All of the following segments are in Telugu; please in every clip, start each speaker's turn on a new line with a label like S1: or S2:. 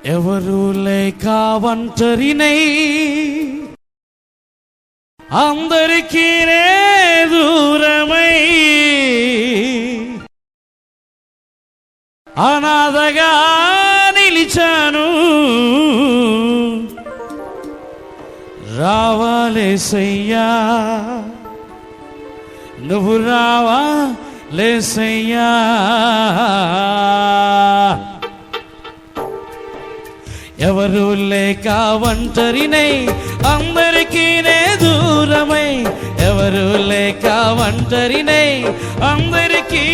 S1: ఎవరు లేక ఒంటరినై అందరికీ దూరమై అనాథగా నిలిచాను. రావాలేసయ్యా, నువ్వు రావాలేసయ్యా. ఎవరు లేక ఒంటరినై అందరికీ దూరమై, ఎవరు లేక ఒంటరినై అందరికీ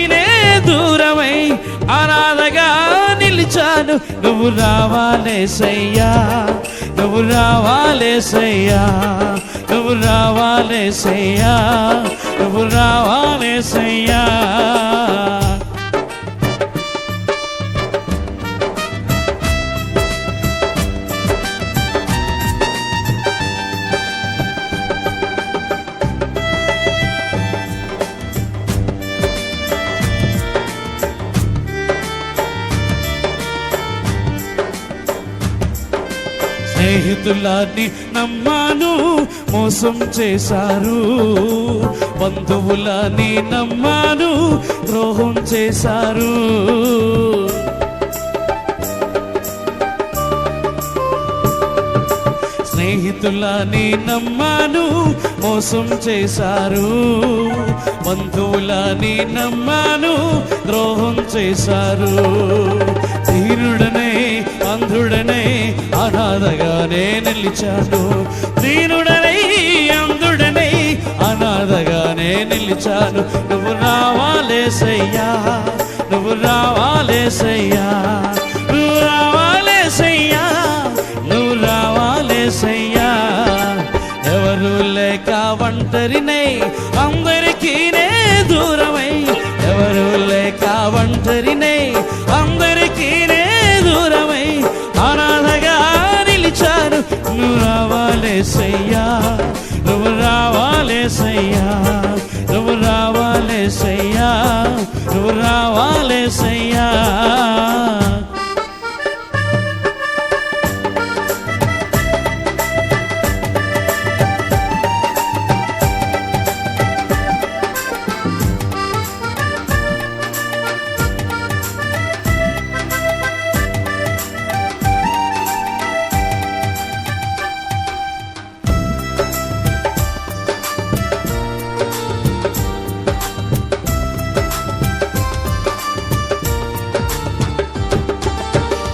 S1: దూరమై అనాథగా నిలిచాను. నువ్వు రావాలేసయ్యా, నువ్వు రావాలేసయ్యా, నువ్వు రావాలేసయ్యా, నువ్వు రావాలేసయ్యా. స్నేహితులని నమ్మాను, మోసం చేశారు. బంధువులని నమ్మాను, ద్రోహం చేశారు. స్నేహితులని నమ్మాను, మోసం చేశారు. బంధువులని నమ్మాను, ద్రోహం చేశారు. దీనుడనే అంధుడనే అనాథగానే నిలిచాను. దీనుడనై అంధుడనై అనాథగానే నిలిచాను. నువ్వు రావాలేసయ్యా, నువ్వు రావాలేసయ్యా, నువ్వు రావాలేసయ్యా, నువ్వు రావాలేసయ్యా. ఎవరు లేక ఒంటరినై అందరికీ దూరమై, ఎవరు లేక ఒంటరినై అందరికీ దూరమై అనాథగా నిలిచాను. నువ్వు రావాలేసయ్యా, నువ్వు రావాలేసయ్యా, నువ్వు రావాలేసయ్యా, నువ్వు రావాలేసయ్యా.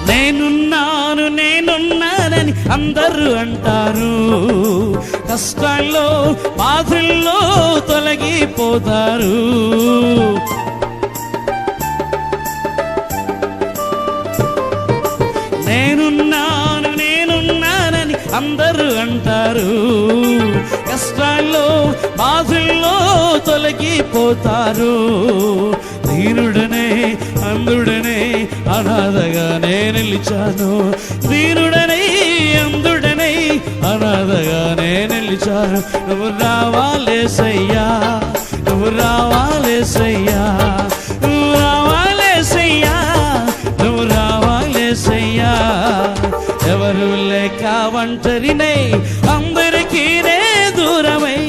S1: నేనున్నాను నేనున్నానని అందరూ అంటారు. కష్టాల్లో బాధల్లో తొలగిపోతారు. నేనున్నాను నేనున్నానని అందరూ అంటారు. కష్టాల్లో బాధల్లో తొలగిపోతారు. దీనుడనే అంధుడనే అనాథగానే నిలిచాను. దీనుడనై అంధుడనై అనాథగానే నిలిచాను. నువ్వు రావాలేసయ్యా, నువ్వు రావాలేసయ్యా, నువ్వు రావాలేసయ్యా, నువ్వు రావాలేసయ్యా. ఎవరు లేక ఒంటరినై అందరికీ దూరమై,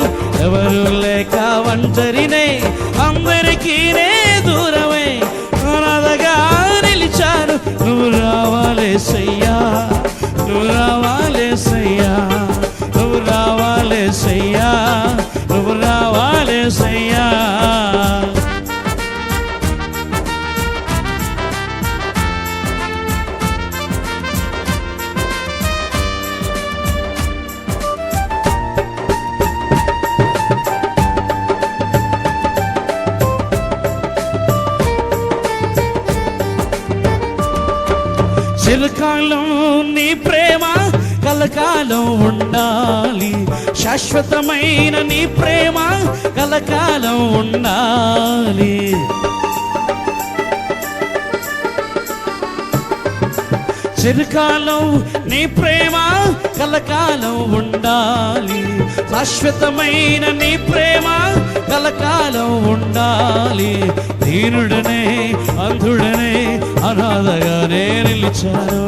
S1: ఎవరు లేక ఒంటరినై అందరికీ దూరమై అనాథగా నిలిచాను. నువ్వు రావాలేసయ్యా, నువ్వు రావాలేసయ్యా, నువ్వు రావాలేసయ్యా, నువ్వు రావాలేసయ్యా. చిరకాలం నీ ప్రేమ కలకాలం ఉండాలి. శాశ్వతమైన నీ ప్రేమ కలకాలం ఉండాలి. చిరకాలం నీ ప్రేమ కలకాలం ఉండాలి. శాశ్వతమైన నీ ప్రేమ కలకాలం ఉండాలి. దీనుడనే అంధుడనే అనాథగానే నిలిచాను,